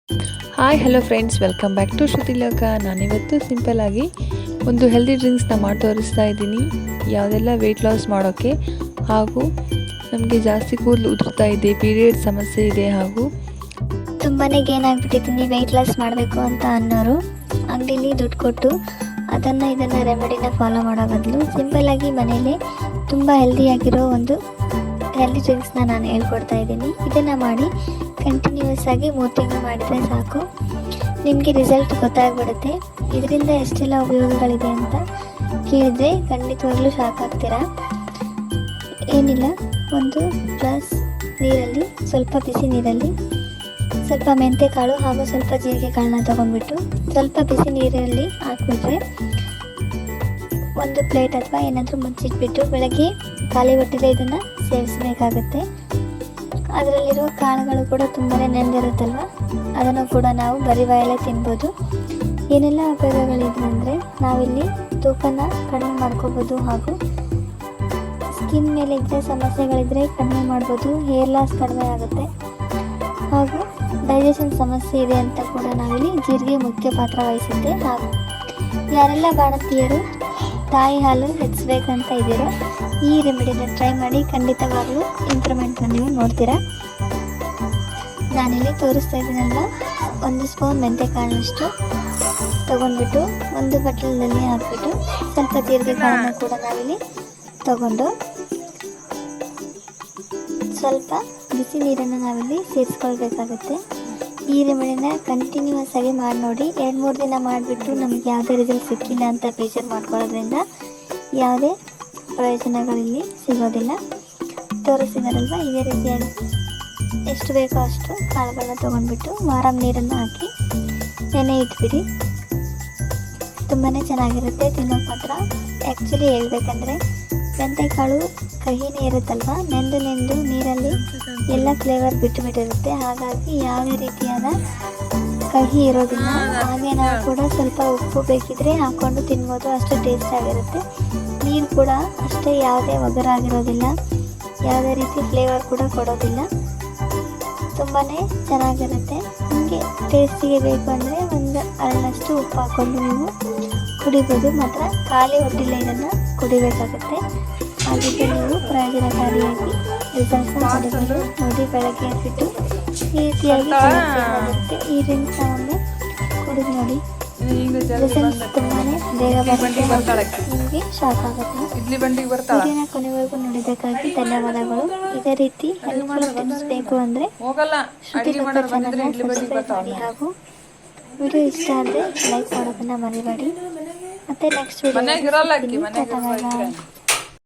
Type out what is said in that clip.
Hi hello friends, welcome back to Shrutiloka. ನಾನಿವತ್ತು ಸಿಂಪಲ್ಲಾಗಿ ಒಂದು ಹೆಲ್ದಿ ಡ್ರಿಂಕ್ಸ್ನ ಮಾಡಿ ತೋರಿಸ್ತಾ ಇದ್ದೀನಿ. ಯಾವುದೆಲ್ಲ ವೆಯ್ಟ್ ಲಾಸ್ ಮಾಡೋಕ್ಕೆ, ಹಾಗೂ ನಮಗೆ ಜಾಸ್ತಿ ಕೂದಲು ಉದುರ್ತಾ ಇದೆ, ಪೀರಿಯಡ್ ಸಮಸ್ಯೆ ಇದೆ, ಹಾಗೂ ತುಂಬಾ ಗೇನ್ ಆಗಿಬಿಟ್ಟಿದ್ದೀನಿ, ವೆಯ್ಟ್ ಲಾಸ್ ಮಾಡಬೇಕು ಅಂತ ಅನ್ನೋರು ಅಂಗಡಿಲಿ ದುಡ್ಡು ಕೊಟ್ಟು ಇದನ್ನು ರೆಮಿಡಿನ ಫಾಲೋ ಮಾಡೋ ಬದಲು ಸಿಂಪಲ್ಲಾಗಿ ಮನೇಲಿ ತುಂಬ ಹೆಲ್ದಿಯಾಗಿರೋ ಒಂದು ಹೆಲ್ದಿ ಡ್ರಿಂಕ್ಸ್ನ ನಾನು ಹೇಳ್ಕೊಡ್ತಾ ಇದ್ದೀನಿ. ಇದನ್ನು ಮಾಡಿ ಕಂಟಿನ್ಯೂಸ್ ಆಗಿ 3 ತಿಂಗಳು ಮಾಡಿದರೆ ಸಾಕು, ನಿಮಗೆ ರಿಸಲ್ಟ್ ಗೊತ್ತಾಗ್ಬಿಡುತ್ತೆ. ಇದರಿಂದ ಎಷ್ಟೆಲ್ಲ ಉಪಯೋಗಗಳಿದೆ ಅಂತ ಕೇಳಿದರೆ ಖಂಡಿತವಾಗ್ಲೂ ಶಾಕ್ ಆಗ್ತೀರಾ. ಏನಿಲ್ಲ, ಒಂದು ಗ್ಲಾಸ್ ನೀರಲ್ಲಿ, ಸ್ವಲ್ಪ ಬಿಸಿ ನೀರಲ್ಲಿ ಸ್ವಲ್ಪ ಮೆಂತ್ಯ ಕಾಳು ಹಾಗೂ ಸ್ವಲ್ಪ ಜೀರಿಗೆ ಕಾಳನ್ನ ತೊಗೊಂಡ್ಬಿಟ್ಟು ಸ್ವಲ್ಪ ಬಿಸಿ ನೀರಲ್ಲಿ ಹಾಕ್ಬಿಟ್ರೆ ಒಂದು ಪ್ಲೇಟ್ ಅಥವಾ ಏನಾದರೂ ಮುಚ್ಚಿಟ್ಬಿಟ್ಟು ಬೆಳಗ್ಗೆ ಖಾಲಿ ಹೊಟ್ಟೆಲೆ ಇದನ್ನು ಸೇವಿಸಬೇಕಾಗುತ್ತೆ. ಅದರಲ್ಲಿರೋ ಕಾಳುಗಳು ಕೂಡ ತುಂಬಾ ನೆಂದಿರುತ್ತಲ್ವ, ಅದನ್ನು ಕೂಡ ನಾವು ಬರೀ ಬಾಯಲ್ಲೇ ತಿನ್ಬೋದು. ಏನೆಲ್ಲ ಉಪಯೋಗಗಳಿದೆ ಅಂದರೆ, ನಾವಿಲ್ಲಿ ತೂಕನ ಕಡಿಮೆ ಮಾಡ್ಕೋಬೋದು, ಹಾಗೂ ಸ್ಕಿನ್ ಮೇಲೆ ಇದ್ದರೆ ಸಮಸ್ಯೆಗಳಿದ್ದರೆ ಕಡಿಮೆ ಮಾಡ್ಬೋದು, ಹೇರ್ ಲಾಸ್ ಕಡಿಮೆ ಆಗುತ್ತೆ, ಹಾಗೂ ಡೈಜೆಷನ್ ಸಮಸ್ಯೆ ಇದೆ ಅಂತ ಕೂಡ ನಾವಿಲ್ಲಿ ಜೀರಿಗೆ ಮುಖ್ಯ ಪಾತ್ರ ವಹಿಸುತ್ತೆ. ಹಾಗೂ ಯಾರೆಲ್ಲ ಬಾಣತಿಯರು ತಾಯಿ ಹಾಲು ಹೆಚ್ಚಬೇಕಂತ ಇದ್ದೀರೋ ಈ ರೆಮಿಡಿನ ಟ್ರೈ ಮಾಡಿ, ಖಂಡಿತವಾಗಲೂ ಇಂಪ್ರೂವ್ಮೆಂಟ್ನ ನೀವು ನೋಡ್ತೀರಾ. ನಾನಿಲ್ಲಿ ತೋರಿಸ್ತಾ ಇದ್ದೀನಲ್ಲ, 1 ಸ್ಪೂನ್ ಮೆಂತ್ಯ ಕಾಳಷ್ಟು ತೊಗೊಂಡ್ಬಿಟ್ಟು ಒಂದು ಬಟ್ಲಲ್ಲಿ ಹಾಕ್ಬಿಟ್ಟು ಸ್ವಲ್ಪ ಜೀರಿಗೆ ಕಾಳನ್ನ ಕೂಡ ನಾವಿಲ್ಲಿ ತೊಗೊಂಡು ಸ್ವಲ್ಪ ಬಿಸಿ ನೀರನ್ನು ನಾವಿಲ್ಲಿ ಸೇರಿಸ್ಕೊಳ್ಬೇಕಾಗುತ್ತೆ. ಈ ರೆಮಿಡಿನ ಕಂಟಿನ್ಯೂಸ್ ಆಗಿ ಮಾಡಿ ನೋಡಿ. 2-3 ದಿನ ಮಾಡಿಬಿಟ್ಟು ನಮಗೆ ಯಾವುದೇ ರಿಸಲ್ಟ್ ಸಿಕ್ಕಿಲ್ಲ ಅಂತ ಬೇಜಾರು ಮಾಡ್ಕೊಳ್ಳೋದ್ರಿಂದ ಯಾವುದೇ ಪ್ರಯೋಜನಗಳಿಲ್ಲಿ ಸಿಗೋದಿಲ್ಲ. ತೋರಿಸಿದಾರಲ್ವ, ಇದೇ ರೀತಿಯಾಗಿ ಎಷ್ಟು ಬೇಕೋ ಅಷ್ಟು ಕಾಳುಗಳನ್ನ ತೊಗೊಂಡ್ಬಿಟ್ಟು ವಾರಂ ನೀರನ್ನು ಹಾಕಿ ನೆನೆ ಇಟ್ಬಿಡಿ. ತುಂಬಾ ಚೆನ್ನಾಗಿರುತ್ತೆ ತಿನ್ನೋಕೆ ಮಾತ್ರ. ಆ್ಯಕ್ಚುಲಿ ಹೇಳ್ಬೇಕಂದ್ರೆ ಮೆಂತೆಕಾಳು ಕಹಿನೇ ಇರುತ್ತಲ್ವ, ನೆಂದು ನೀರಲ್ಲಿ ಎಲ್ಲ ಫ್ಲೇವರ್ ಬಿಟ್ಟಿರುತ್ತೆ, ಹಾಗಾಗಿ ಯಾವುದೇ ರೀತಿಯಾದ ಕಹಿ ಇರೋದಿಲ್ಲ. ಹಾಗೆ ನಾವು ಕೂಡ ಸ್ವಲ್ಪ ಉಪ್ಪು ಬೇಕಿದ್ರೆ ಹಾಕ್ಕೊಂಡು ತಿನ್ಬೋದು, ಅಷ್ಟು ಟೇಸ್ಟ್ ಆಗಿರುತ್ತೆ. ನೀರು ಕೂಡ ಅಷ್ಟೇ ಯಾವುದೇ ಒಗರಾಗಿರೋದಿಲ್ಲ, ಯಾವುದೇ ರೀತಿ ಫ್ಲೇವರ್ ಕೂಡ ಕೊಡೋದಿಲ್ಲ, ತುಂಬಾ ಚೆನ್ನಾಗಿರುತ್ತೆ. ನಿಮಗೆ ಟೇಸ್ಟಿಗೆ ಬೇಕು ಅಂದರೆ ಒಂದು ಅರಳಷ್ಟು ಉಪ್ಪು ಹಾಕ್ಕೊಂಡು ನೀವು ಕುಡಿಬೋದು. ಮಾತ್ರ ಖಾಲಿ ಹೊಟ್ಟೆಲೆ ಇದನ್ನು ಕುಡಿಬೇಕಾಗುತ್ತೆ. ಹಾಗಿದ್ದರೆ ನೀವು ಪ್ರಯೋಜನಕಾರಿಯಾಗಿ ರಿಸಲ್ಟ್ನ ಪಡಿಬೋದು. ನೋಡಿ, ಬೆಳಗ್ಗೆ ಎದ್ಬಿಟ್ಟು ಈ ರೀತಿಯಾಗಿ ಬರುತ್ತೆ. ಈ ಡ್ರಿಂಕ್ಸ್ನ ಒಮ್ಮೆ ಕುಡಿದು ನೋಡಿ, ರಿಸಲ್ಟ್ ತುಂಬಾ ಬೇಗ ಬರುತ್ತೆ, ನಿಮಗೆ ಶಾಕ್ ಆಗುತ್ತೆ. ವಿಡಿಯೋನ ಕೊನೆವರೆಗೂ ನೋಡಿದ್ದಕ್ಕಾಗಿ ಧನ್ಯವಾದಗಳು. ಇದೇ ರೀತಿ ಹೆಲ್ಪ್ಫುಲ್ ಟಿಪ್ಸ್ ಬೇಕು ಅಂದರೆ ಶ್ರುತಿಲೋಕ ಚಾನಲ್ನ ಸಬ್ಸ್ಕ್ರೈಬ್ ಮಾಡಿ, ಹಾಗೂ ವಿಡಿಯೋ ಇಷ್ಟ ಆದರೆ ಲೈಕ್ ಮಾಡೋದನ್ನು ಮರಿಬೇಡಿ. ಮತ್ತೆ ನೆಕ್ಸ್ಟ್ ವಿಡಿಯೋ